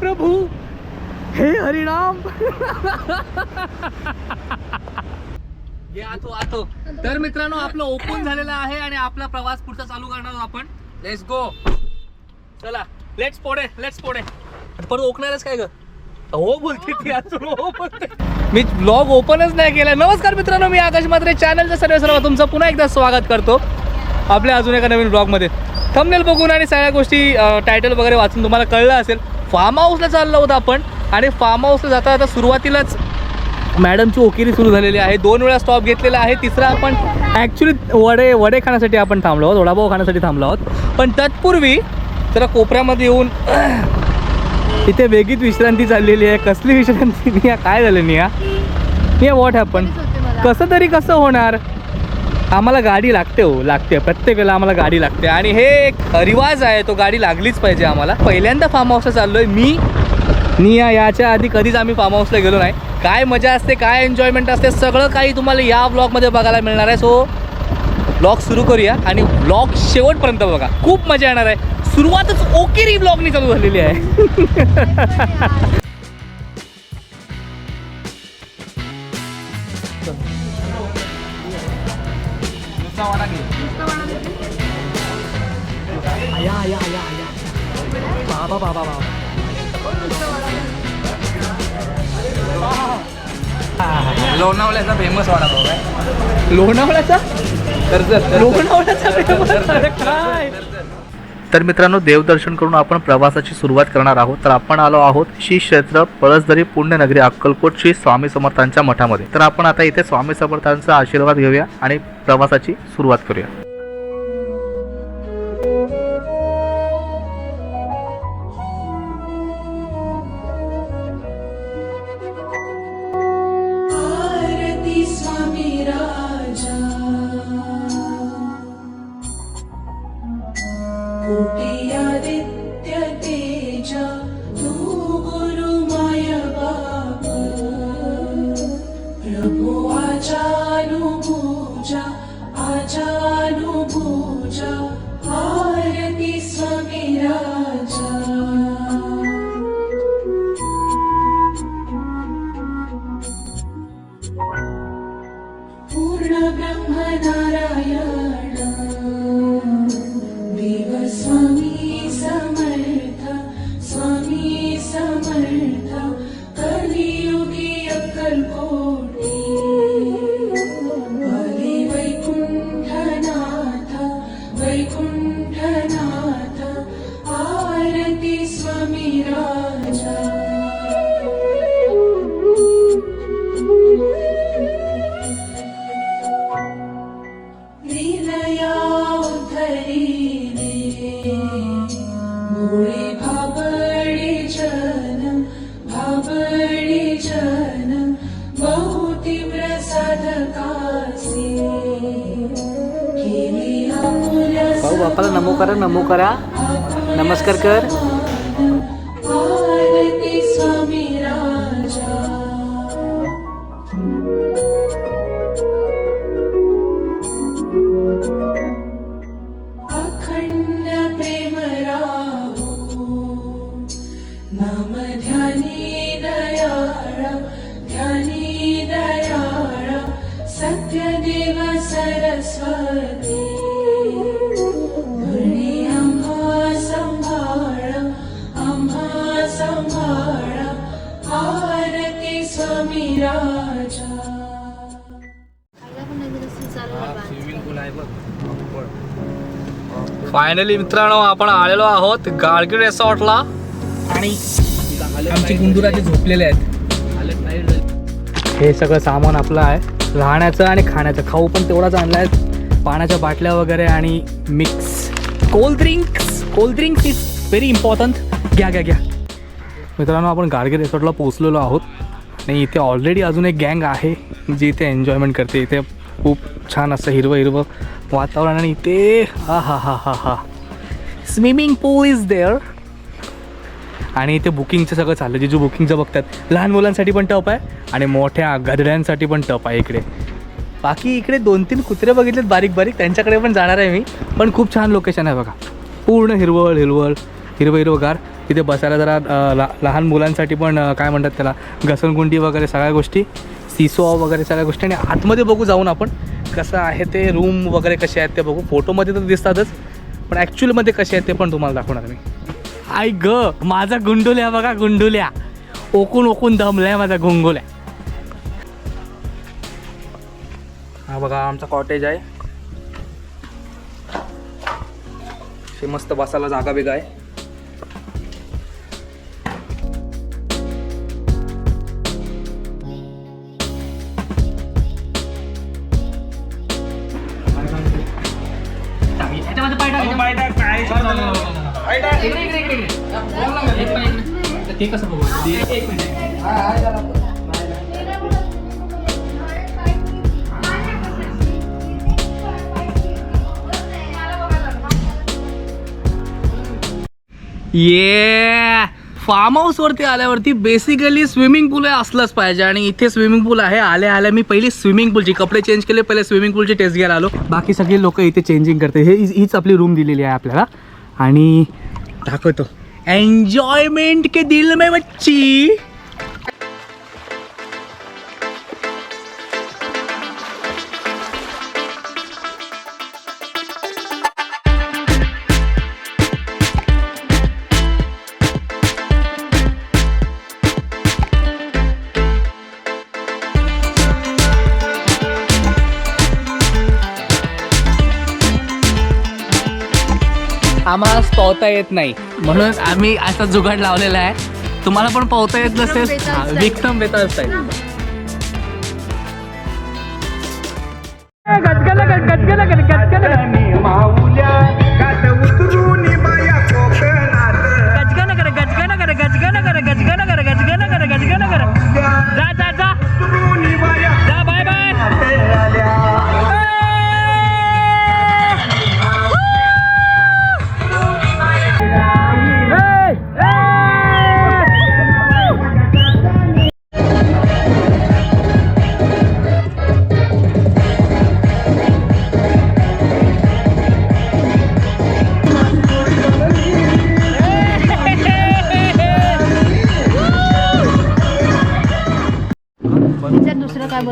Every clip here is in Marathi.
प्रभू, हे हरिनाम. आतो. तर मित्रांनो, आपलं ओपन झालेलं आहे आणि आपला प्रवास पुढचा चालू करणार आहोत आपण. Let's go. चला, लेट्स पोडे. परत ओकणारच काय ग? हो बोलते ती अजून हो बोलते. मी ब्लॉग ओपनच नाही केला. नमस्कार मित्रांनो, मी आकाश म्हात्रे, चॅनलच्या सर्व तुमचं पुन्हा एकदा स्वागत करतो आपल्या अजून एका नवीन ब्लॉगमध्ये. थंबनेल बघून आणि सगळ्या गोष्टी टायटल वगैरे वाचून तुम्हाला कळलं असेल. फार्म हाऊसला चाललो होतो आपण आणि फार्म हाऊसला जाता सुरुवातीलाच मॅडमची ओकेरी सुरू झालेली आहे. 2 वेळा स्टॉप घेतलेला आहे. तिसरा आपण ॲक्च्युली वडे खाण्यासाठी आपण थांबलो आहोत, वडापाव खाण्यासाठी थांबलो आहोत. पण तत्पूर्वी जरा कोपऱ्यामध्ये येऊन इथे वेगळीच विश्रांती चाललेली आहे. कसली विश्रांती निया? काय झालं निया व्हॉट हॅपन? कसं होणार? आम्हाला गाडी लागते प्रत्येक वेळेला आम्हाला गाडी लागते आणि हे एक रिवाज आहे, तो गाडी लागलीच पाहिजे आम्हाला. पहिल्यांदा फार्म हाऊसला चाललो आहे मी, निया. याच्या आधी कधीच आम्ही फार्म हाऊसला गेलो नाही. काय मजा असते, काय एन्जॉयमेंट असते, सगळं काही तुम्हाला या ब्लॉगमध्ये बघायला मिळणार आहे. सो ब्लॉग सुरू करूया आणि ब्लॉग शेवटपर्यंत बघा, खूप मजा येणार आहे. सुरुवातच ओकेरी ब्लॉगनी चालू झालेली आहे. लोणावळ्याचा फेमस वडापाव आहे. लोणावळ्याचा फेमस काय? तर मित्रांनो, देवदर्शन करून आपण प्रवासाची सुरुवात करणार आहोत. तर आपण आलो आहोत श्री क्षेत्र पळसदरी पुण्यनगरी अक्कलकोट श्री स्वामी समर्थांच्या मठामध्ये. तर आपण आता इथे स्वामी समर्थांचा आशीर्वाद घेऊया आणि प्रवासाची सुरुवात करूया. बापाला नमो करा, नमस्कार कर. फायनली मित्रांनो, आपण आलेलो आहोत गाडगी रिसॉर्टला आणि आमचे गुंडुराजे झोपलेले आहेत. हे सगळं सामान आपलं आहे, राहण्याचं आणि खाण्याचं. खाऊ पण तेवढाच आणला आहे, पाण्याच्या बाटल्या वगैरे आणि mix cold drinks is very important. घ्या मित्रांनो, आपण गाडगी रिसॉर्टला पोहोचलेलो आहोत आणि इथे ऑलरेडी अजून एक गँग आहे जी इथे एन्जॉयमेंट करते. इथे खूप छान असं हिरवं वातावरण आणि इथे हा स्विमिंग पूल इज देअर. आणि इथे बुकिंगचं सगळं चाललं. जिजू बुकिंगचं बघतात. लहान मुलांसाठी पण टप आहे आणि मोठ्या गधड्यांसाठी पण टप आहे इकडे. बाकी इकडे 2-3 कुत्रे बघितलेत बारीक त्यांच्याकडे पण जाणार आहे मी. पण खूप छान लोकेशन आहे बघा, पूर्ण हिरवळ हिरवगार. तिथे बसायला जरा लहान मुलांसाठी पण काय म्हणतात त्याला घसरगुंडी वगैरे सगळ्या गोष्टी, सिसो वगैरे सगळ्या गोष्टी. आणि आतमध्ये बघू जाऊन आपण कसं आहे ते, रूम वगैरे कसे आहेत ते बघू. फोटोमध्ये तर दिसतातच पण ॲक्च्युअलमध्ये कसे आहेत ते पण तुम्हाला दाखवणार मी. आय ग माझा गुंडुल्या बघा, गुंडुल्या ओकून ओकून दमलाय माझा गुंगोल्या. हा बघा आमचा कॉटेज आहे, मस्त बसायला जागा बिगा आहे. ते कसं बघू ये फार्म हाऊसवरती आल्यावरती बेसिकली स्विमिंग पूल असलंच पाहिजे. आणि इथे स्विमिंग पूल आहे. आल्या मी पहिली स्विमिंग पूलची कपडे चेंज केले, पहिले स्विमिंग पूलची टेस्ट घ्यायला आलो. बाकी सगळे लोक इथे चेंजिंग करते. हीच आपली रूम दिलेली आहे आपल्याला. आणि दाखवतो एन्जॉयमेंट के दिल में बच्ची. आम्हाला पोहता येत नाही म्हणून आम्ही असा जुगाड लावलेला आहे. तुम्हाला पण पोहता येत नसेल, विक्रम बेताळ स्टाईल.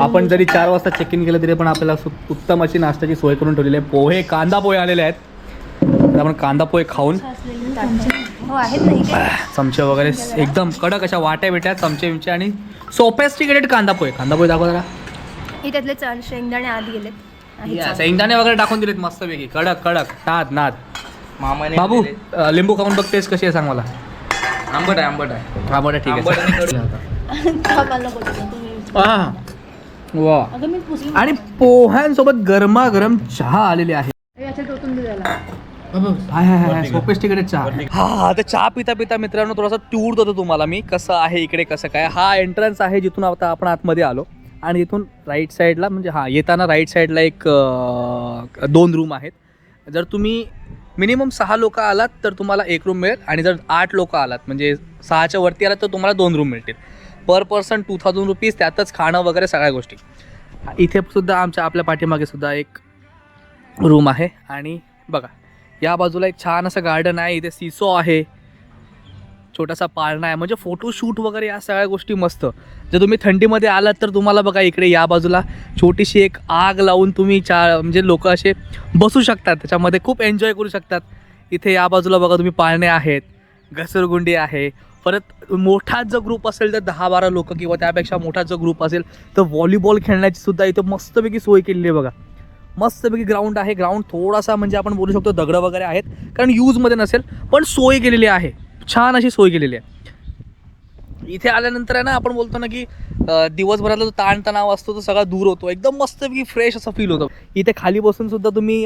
आपण जरी 4 वाजता चेक इन केलं तरी पण आपल्याला उत्तम अशी नाश्त्याची सोय करून ठेवलेली आहे. पोहे, कांदा पोहे आलेले आहेत. तर आपण कांदा पोहे खाऊन चमचे वगैरे एकदम कडक अशा वाट्या बिट्या चमचे बिमचे आणि सोफिस्टिकेटेड कांदा पोहे दाखवा जरा. त्यातले शेंगदाणे आत गेलेत, शेंगदाणे वगैरे टाकून दिलेत मस्तपैकी कडक नाद. मामाने बाबू लिंबू खाऊन बघ, टेस्ट कशी आहे सांग मला. आंबट आहे ठीक आहे. वा आणि पोह्यांसोबत गरमागरम चहा आलेली आहे. सोफिस्टिकेटेड चहा. हा तर चहा पिता मित्रांनो थोडासा टूर देतो तुम्हाला मी, कसं आहे इकडे कसं काय. हा एंट्रन्स आहे जिथून आता आपण आतमध्ये आलो. आणि इथून राईट साईडला म्हणजे येताना राईट साईडला एक 2 रूम आहेत. जर तुम्ही मिनिमम 6 लोक आलात तर तुम्हाला 1 रूम मिळेल. आणि जर 8 लोक आलात म्हणजे 6च्या वरती आलात तर तुम्हाला 2 रूम मिळतील. पर पर्सन 2000 रुपीज, त्यातच खाणं वगैरे सगळ्या गोष्टी. इथे सुद्धा आपल्या पाठीमागे सुद्धा एक रूम आहे. आणि बघा या बाजूला एक छान असं गार्डन आहे. इथे सिसो आहे, छोटासा पाळणा आहे, म्हणजे फोटोशूट वगैरे या सगळ्या गोष्टी मस्त. जर तुम्ही थंडीमध्ये आलात तर तुम्हाला बघा इकडे या बाजूला छोटीशी एक आग लावून तुम्ही म्हणजे लोक असे बसू शकतात, त्याच्यामध्ये खूप एन्जॉय करू शकतात. इथे या बाजूला बघा तुम्ही पाळणे आहेत, घसरगुंडी आहे. परत मोठा जर ग्रुप असेल तर 10-12 लोक किंवा त्यापेक्षा मोठा जर ग्रुप असेल तर व्हॉलीबॉल खेळण्याची सुद्धा इथं मस्तपैकी सोय केलेली आहे. बघा मस्तपैकी ग्राउंड आहे. ग्राउंड थोडासा म्हणजे आपण बोलू शकतो दगडं वगैरे आहेत कारण यूजमध्ये नसेल, पण सोय केलेली आहे, छान अशी सोय केलेली आहे. इथे आल्यानंतर आहे ना आपण बोलतो ना की दिवसभरातला जो ताणतणाव असतो तो सगळा दूर होतो. एकदम मस्तपैकी फ्रेश असं फील होतं. इथे खाली बसून सुद्धा तुम्ही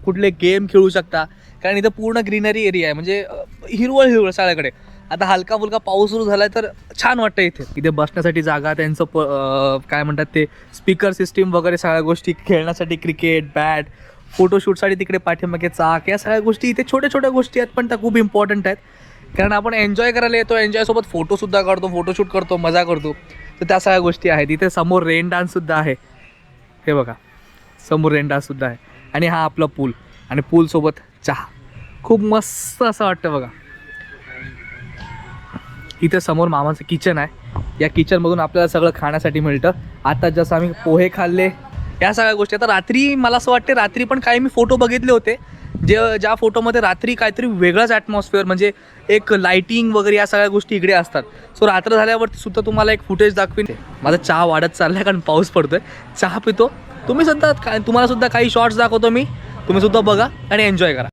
कुठले गेम खेळू शकता कारण इथं पूर्ण ग्रीनरी एरिया आहे, म्हणजे हिरवळ सगळ्याकडे. आता हलका फुलका पाऊस सुरू झाला तर छान वाटतं. इथे बसण्यासाठी जागा, त्यांचं काय म्हणतात ते स्पीकर सिस्टीम वगैरे सगळ्या गोष्टी, खेळण्यासाठी क्रिकेट बॅट, फोटोशूटसाठी तिकडे पाठीमागे चाक, या सगळ्या गोष्टी इथे छोट्या छोट्या गोष्टी आहेत पण त्या खूप इम्पॉर्टंट आहेत. कारण आपण एन्जॉय करायला येतो, एन्जॉयसोबत फोटोसुद्धा काढतो, फोटोशूट करतो, मजा करतो, तर त्या सगळ्या गोष्टी आहेत. इथे समोर रेन डान्ससुद्धा आहे. हे बघा समोर रेन डान्ससुद्धा आहे. आणि हा आपला पूल, आणि पूलसोबत चहा, खूप मस्त असं वाटतं बघा. इथे समोर मामाचं किचन आहे. या किचनमधून आपल्याला सगळं खाण्यासाठी मिळतं. आता जसं आम्ही पोहे खाल्ले या सगळ्या गोष्टी. आता रात्री मला असं वाटते रात्री पण काही मी फोटो बघितले होते ज्या फोटोमध्ये रात्री काहीतरी वेगळाच ॲटमॉस्फिअर म्हणजे एक लाईटिंग वगैरे या सगळ्या गोष्टी इकडे असतात. सो रात्र झाल्यावरती सुद्धा तुम्हाला एक फुटेज दाखवीन. माझा चहा वाढत चालला आहे कारण पाऊस पडतोय. चहा पितो. तुम्हाला सुद्धा काही शॉर्ट्स दाखवतो मी. तुम्ही सुद्धा बघा आणि एन्जॉय करा.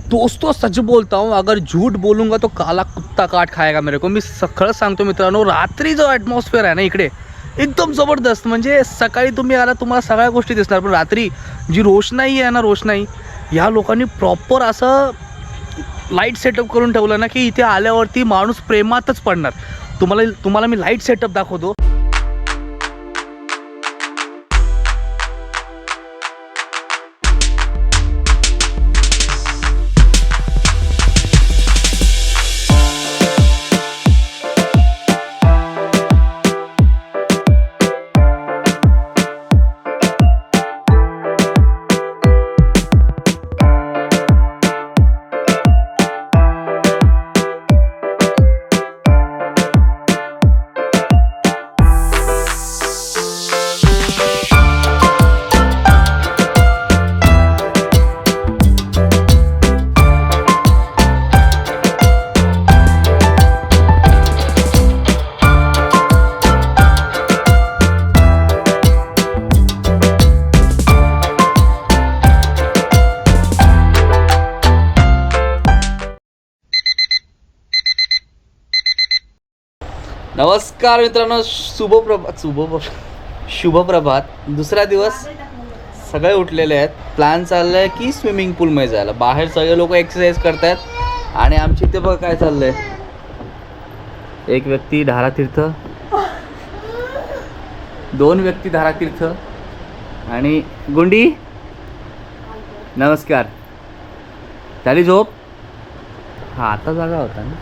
दोस्तों सच बोलता हूँ, अगर झूठ बोलूंगा तो काला कुत्ता काट खाएगा मेरे को. मी खरंच सांगतो मित्रांनो, रात्री जो ॲटमॉस्फिअर आहे ना इकडे एकदम जबरदस्त. म्हणजे सकाळी तुम्ही आला तुम्हाला सगळ्या गोष्टी दिसणार, पण रात्री जी रोषणाई आहे ना, रोषणाई या लोकांनी प्रॉपर असं लाईट सेटअप करून ठेवलं ना की इथे आल्यावरती माणूस प्रेमातच पडणार. तुम्हाला मी लाईट सेटअप दाखवतो. नमस्कार मित्रांनो, शुभ प्रभात. दुसरा दिवस, सगळे उठलेले आहेत. प्लॅन चाललाय की स्विमिंग पूलमध्ये जायला. बाहेर सगळे लोक एक्सरसाइज करतायत आणि आमच्या इथे बघा काय चाललंय. एक व्यक्ती धारातीर्थ, 2 व्यक्ती धारातीर्थ आणि गुंडी. नमस्कार. झाली झोप? हा आता जागा होता ना.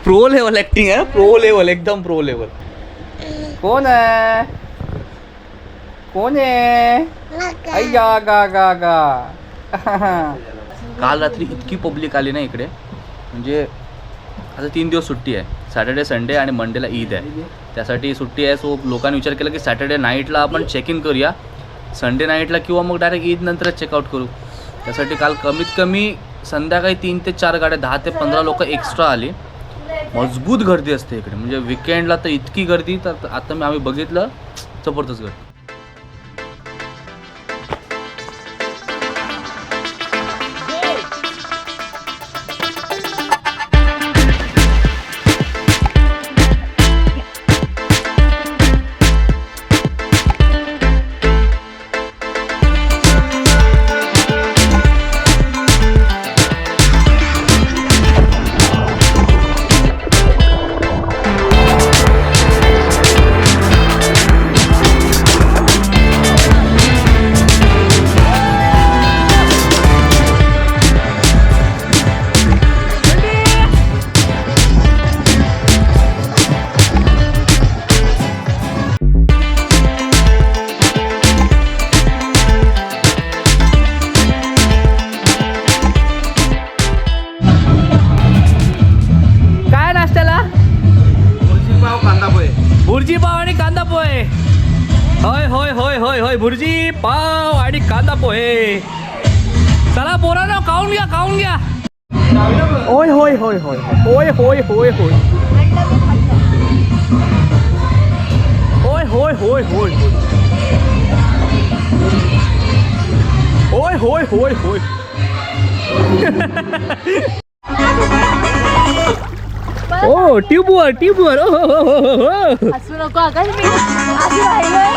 प्रो लेवल ॲक्टिंग आहे. प्रो लेवल, एकदम प्रो लेवल. कोण आहे? कोण आहे? अय्या गा गा गा. काल रात्री इतकी पब्लिक आली ना इकडे, म्हणजे आता 3 दिवस सुट्टी आहे. सॅटर्डे, संडे आणि मंडेला ईद आहे. त्यासाठी सुट्टी आहे. सो लोकांनी विचार केला की सॅटर्डे नाईटला आपण चेक इन करूया, संडे नाईटला किंवा मग डायरेक्ट ईद नंतरच चेकआउट करू. त्यासाठी काल कमीत कमी संध्याकाळी 3 ते 4 गाड्या, 10 ते 15 लोक एक्स्ट्रा आली. मजबूत गर्दी असते इकडे, म्हणजे विकेंडला तर इतकी गर्दी. तर आता आम्ही बघितलं, जबरदस्त गर्दी. भुर्जी पाव आणि कांदा पोहे. होय होय होय होय होय, भुर्जी पाव आणि कांदा पोहे. चला पोरांनो, खाऊन घ्या, खाऊन घ्या. होय होय होय होय होय होय होय होय होय होय होय होय होय होय होय होय. ओ ट्यूबवर ट्यूबवर. असू नको आकाश, मी आधी राहिलोय.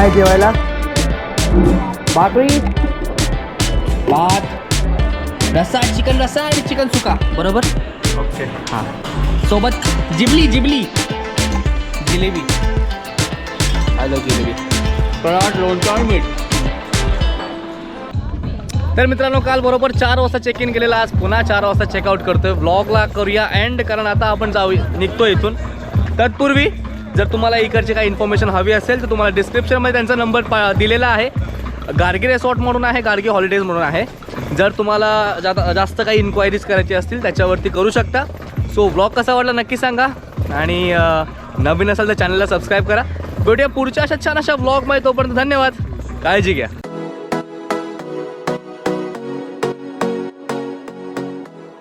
आहे जेवायला? भाकरी, भात, रस्सा, चिकन रस्सा आणि चिकन सुका, बरोबर? ओके. हां, सोबत जिबली जिबली जिलेबी. I love jalebi. पराठ, लोणचं आणि मीठ. तर मित्रांनो, काल बरोबर 4 वाजता चेक इन केलेला, आज पुन्हा 4 वाजता चेकआउट करतोय. व्लॉगला करूया एंड, कारण आता आपण निघतो इथून. तत्पूर्वी जर तुम्हाला इकडची काही इन्फॉर्मेशन हवी असेल तर तुम्हाला डिस्क्रिप्शनमध्ये त्यांचा नंबर दिलेला आहे. गार्गी रिसॉर्ट म्हणून आहे, गार्गी हॉलिडेज म्हणून आहे. जर तुम्हाला जास्त काही इन्क्वायरीज करायची असतील त्याच्यावरती करू शकता. सो व्लॉग कसा वाटला नक्की सांगा आणि नवीन असेल तर चॅनलला सबस्क्राईब करा. भेटूया पुढच्या अशा छान अशा व्लॉगमध्ये. तोपर्यंत धन्यवाद, काळजी घ्या.